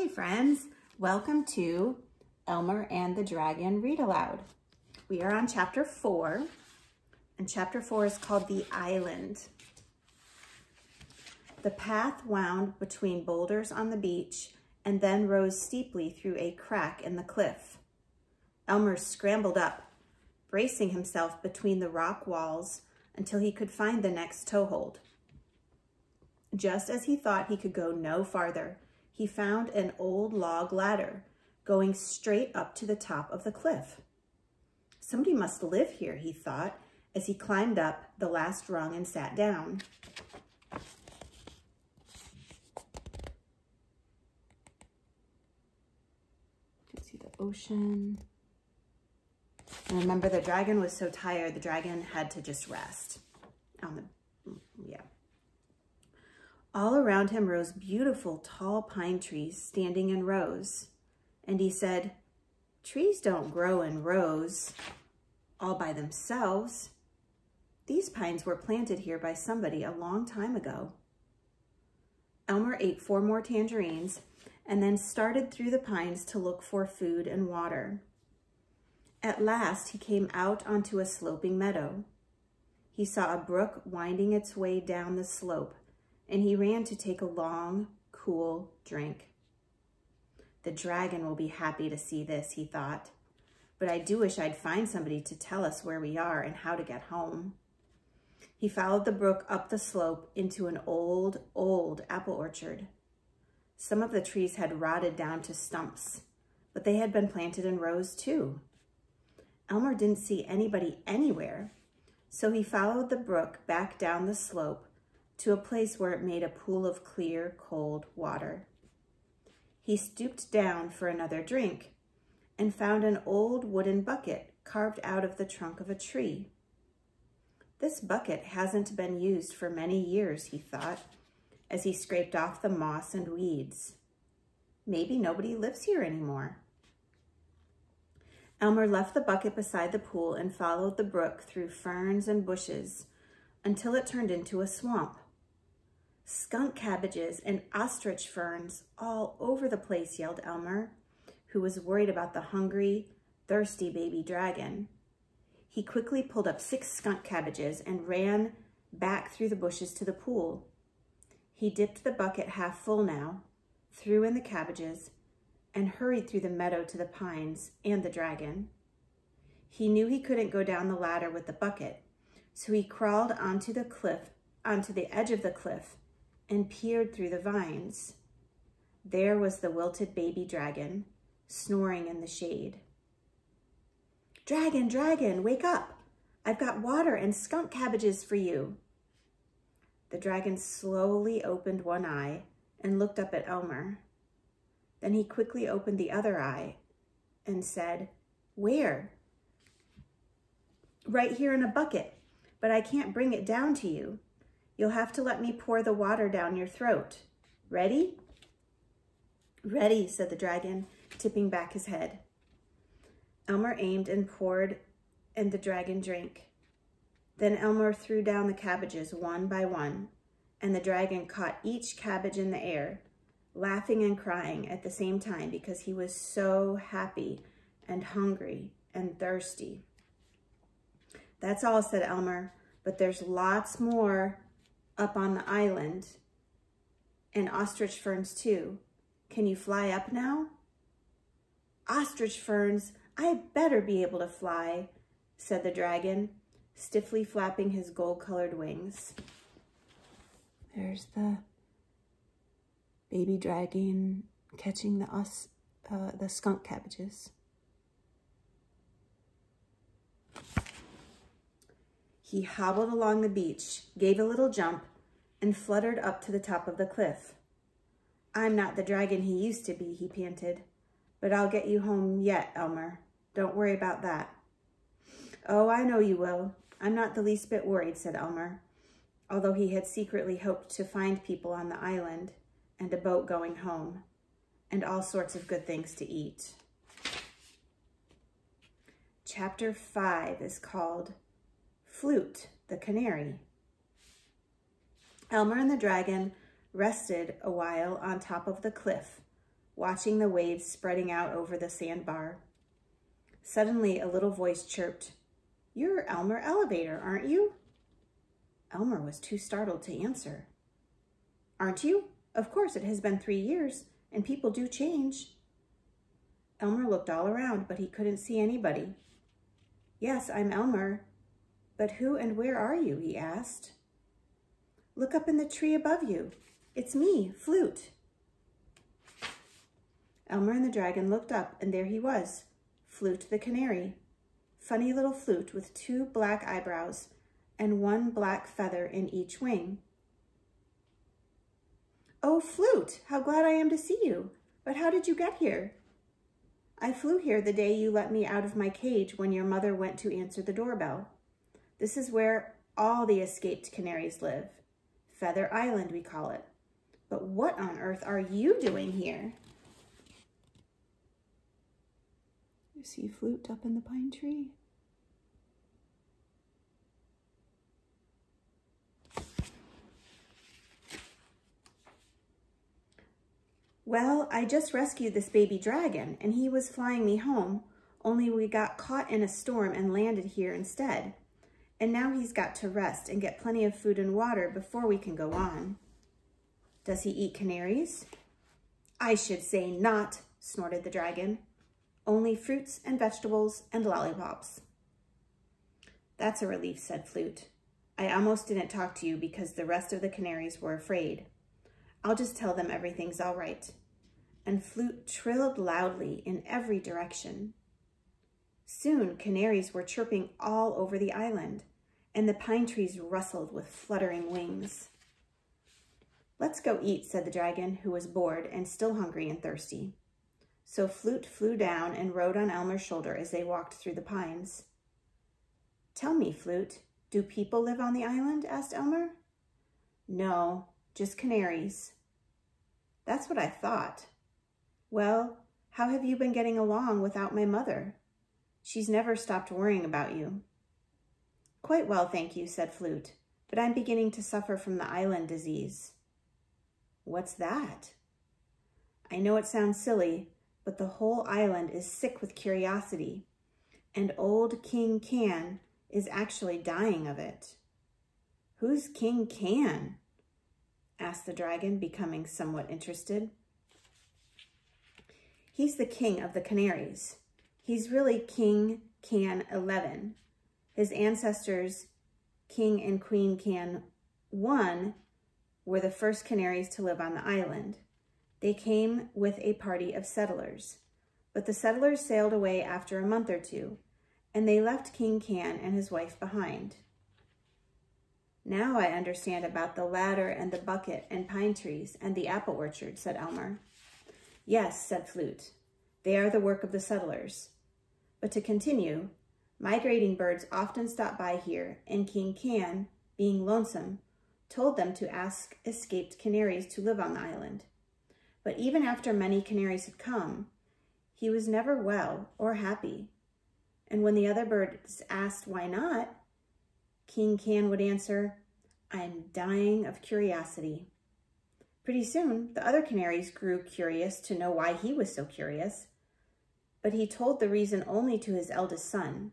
Hi friends, welcome to Elmer and the Dragon Read Aloud. We are on chapter 4, and chapter 4 is called The Island. The path wound between boulders on the beach and then rose steeply through a crack in the cliff. Elmer scrambled up, bracing himself between the rock walls until he could find the next toehold. Just as he thought he could go no farther, he found an old log ladder going straight up to the top of the cliff. Somebody must live here, he thought, as he climbed up the last rung and sat down. You can see the ocean. And remember, the dragon was so tired, the dragon had to just rest. All around him rose beautiful tall pine trees standing in rows. And he said, "Trees don't grow in rows all by themselves. These pines were planted here by somebody a long time ago." Elmer ate 4 more tangerines and then started through the pines to look for food and water. At last, he came out onto a sloping meadow. He saw a brook winding its way down the slope, and he ran to take a long, cool drink. The dragon will be happy to see this, he thought, but I do wish I'd find somebody to tell us where we are and how to get home. He followed the brook up the slope into an old apple orchard. Some of the trees had rotted down to stumps, but they had been planted in rows too. Elmer didn't see anybody anywhere, so he followed the brook back down the slope to a place where it made a pool of clear, cold water. He stooped down for another drink and found an old wooden bucket carved out of the trunk of a tree. This bucket hasn't been used for many years, he thought, as he scraped off the moss and weeds. Maybe nobody lives here anymore. Elmer left the bucket beside the pool and followed the brook through ferns and bushes until it turned into a swamp. "Skunk cabbages and ostrich ferns all over the place," yelled Elmer, who was worried about the hungry, thirsty baby dragon. He quickly pulled up 6 skunk cabbages and ran back through the bushes to the pool. He dipped the bucket half full now, threw in the cabbages, and hurried through the meadow to the pines and the dragon. He knew he couldn't go down the ladder with the bucket, so he crawled onto the edge of the cliff, and peered through the vines. There was the wilted baby dragon, snoring in the shade. "Dragon, dragon, wake up! I've got water and skunk cabbages for you." The dragon slowly opened one eye and looked up at Elmer. Then he quickly opened the other eye and said, "Where?" "Right here in a bucket, but I can't bring it down to you. You'll have to let me pour the water down your throat. Ready?" "Ready," said the dragon, tipping back his head. Elmer aimed and poured, and the dragon drank. Then Elmer threw down the cabbages one by one, and the dragon caught each cabbage in the air, laughing and crying at the same time because he was so happy and hungry and thirsty. "That's all," said Elmer, "but there's lots more up on the island, and ostrich ferns too. Can you fly up now?" "Ostrich ferns, I better be able to fly," said the dragon, stiffly flapping his gold-colored wings. There's the baby dragon catching the skunk cabbages. He hobbled along the beach, gave a little jump, and fluttered up to the top of the cliff. "I'm not the dragon he used to be," he panted, "but I'll get you home yet, Elmer. Don't worry about that." "Oh, I know you will. I'm not the least bit worried," said Elmer, although he had secretly hoped to find people on the island and a boat going home, and all sorts of good things to eat. Chapter 5 is called Flute the Canary. Elmer and the dragon rested a while on top of the cliff watching the waves spreading out over the sandbar. Suddenly, a little voice chirped, "You're Elmer Elevator, aren't you?" Elmer was too startled to answer. "Aren't you? Of course, it has been 3 years, and people do change." Elmer looked all around, but he couldn't see anybody. "Yes, I'm Elmer, but who and where are you?" he asked. "Look up in the tree above you. It's me, Flute." Elmer and the dragon looked up, and there he was, Flute the canary. Funny little Flute with 2 black eyebrows and 1 black feather in each wing. "Oh, Flute, how glad I am to see you. But how did you get here?" "I flew here the day you let me out of my cage when your mother went to answer the doorbell. This is where all the escaped canaries live. Feather Island, we call it. But what on earth are you doing here?" You see Flute up in the pine tree? "Well, I just rescued this baby dragon, and he was flying me home, only we got caught in a storm and landed here instead. And now he's got to rest and get plenty of food and water before we can go on." "Does he eat canaries?" "I should say not," snorted the dragon. "Only fruits and vegetables and lollipops." "That's a relief," said Flute. "I almost didn't talk to you because the rest of the canaries were afraid. I'll just tell them everything's all right." And Flute trilled loudly in every direction. Soon canaries were chirping all over the island, and the pine trees rustled with fluttering wings. "Let's go eat," said the dragon, who was bored and still hungry and thirsty. So Flute flew down and rode on Elmer's shoulder as they walked through the pines. "Tell me, Flute, do people live on the island?" asked Elmer. "No, just canaries." "That's what I thought. Well, how have you been getting along without my mother? She's never stopped worrying about you." "Quite well, thank you," said Flute, "but I'm beginning to suffer from the island disease." "What's that?" "I know it sounds silly, but the whole island is sick with curiosity, and old King Can is actually dying of it." "Who's King Can?" asked the dragon, becoming somewhat interested. "He's the king of the canaries. He's really King Can 11. His ancestors, King and Queen Can 1, were the first canaries to live on the island. They came with a party of settlers, but the settlers sailed away after a month or 2, and they left King Can and his wife behind." "Now I understand about the ladder and the bucket and pine trees and the apple orchard," said Elmer. "Yes," said Flute, "they are the work of the settlers. But to continue, migrating birds often stop by here, and King Can, being lonesome, told them to ask escaped canaries to live on the island. But even after many canaries had come, he was never well or happy. And when the other birds asked why not, King Can would answer, 'I'm dying of curiosity.' Pretty soon, the other canaries grew curious to know why he was so curious, but he told the reason only to his eldest son,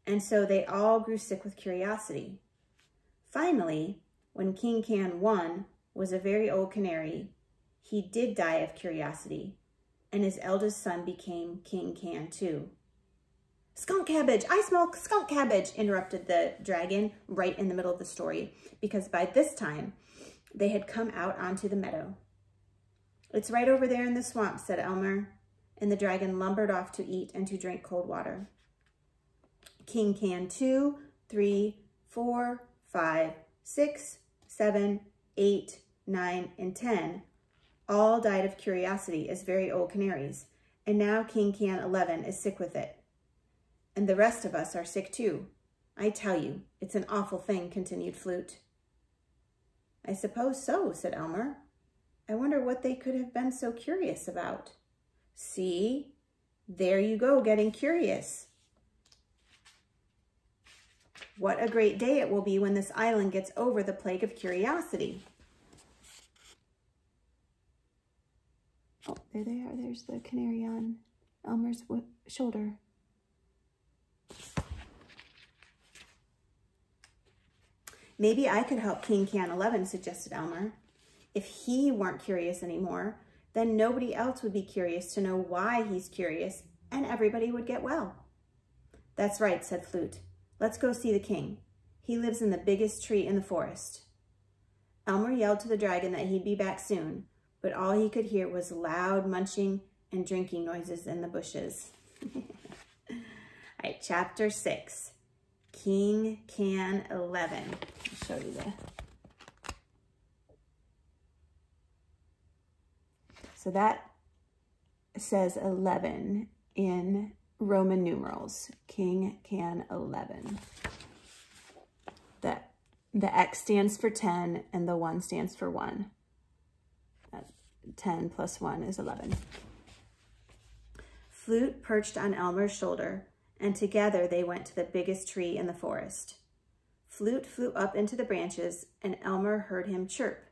and so they all grew sick with curiosity. Finally, when King Can 1 was a very old canary, he did die of curiosity, and his eldest son became King Can 2. "Skunk cabbage! I smell skunk cabbage!" interrupted the dragon right in the middle of the story, because by this time they had come out onto the meadow. "It's right over there in the swamp," said Elmer, and the dragon lumbered off to eat and to drink cold water. King Can 2, 3, 4, 5, 6, 7, 8, 9, and 10 all died of curiosity as very old canaries, and now King Can 11 is sick with it. And the rest of us are sick too. I tell you, it's an awful thing," continued Flute. "I suppose so," said Elmer. "I wonder what they could have been so curious about." "See? There you go, getting curious. What a great day it will be when this island gets over the plague of curiosity." Oh, There they are. There's the canary on Elmer's shoulder. Maybe I could help King Can 11, suggested Elmer. If he weren't curious anymore, then nobody else would be curious to know why he's curious, and everybody would get well. That's right, said Flute. Let's go see the king. He lives in the biggest tree in the forest. Elmer yelled to the dragon that he'd be back soon, but all he could hear was loud munching and drinking noises in the bushes. All right, chapter 6, King Can 11. I'll show you the... So that says 11 in Roman numerals, King Can 11. The X stands for 10 and the 1 stands for 1. 10 plus 1 is 11. Flute perched on Elmer's shoulder, and together they went to the biggest tree in the forest. Flute flew up into the branches, and Elmer heard him chirp.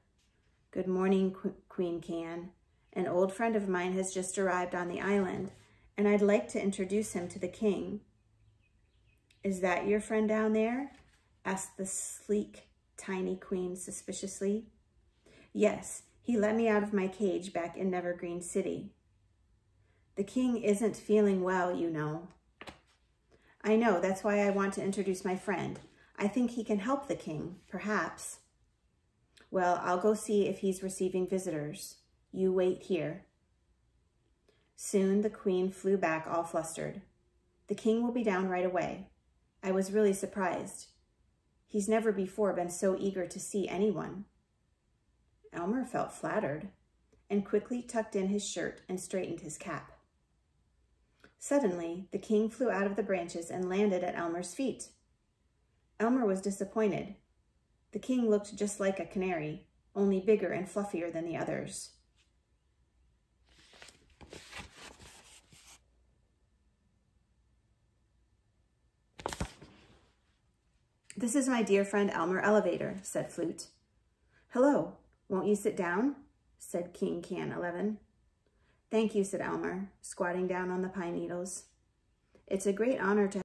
Good morning, Queen Can. An old friend of mine has just arrived on the island, and I'd like to introduce him to the king. Is that your friend down there? Asked the sleek, tiny queen suspiciously. Yes, he let me out of my cage back in Nevergreen City. The king isn't feeling well, you know. I know, that's why I want to introduce my friend. I think he can help the king, perhaps. Well, I'll go see if he's receiving visitors. You wait here. Soon the queen flew back all flustered. The king will be down right away. I was really surprised. He's never before been so eager to see anyone. Elmer felt flattered and quickly tucked in his shirt and straightened his cap. Suddenly, the king flew out of the branches and landed at Elmer's feet. Elmer was disappointed. The king looked just like a canary, only bigger and fluffier than the others. This is my dear friend Elmer Elevator, said Flute. Hello, won't you sit down? Said King Can 11. Thank you, said Elmer, squatting down on the pine needles. It's a great honor to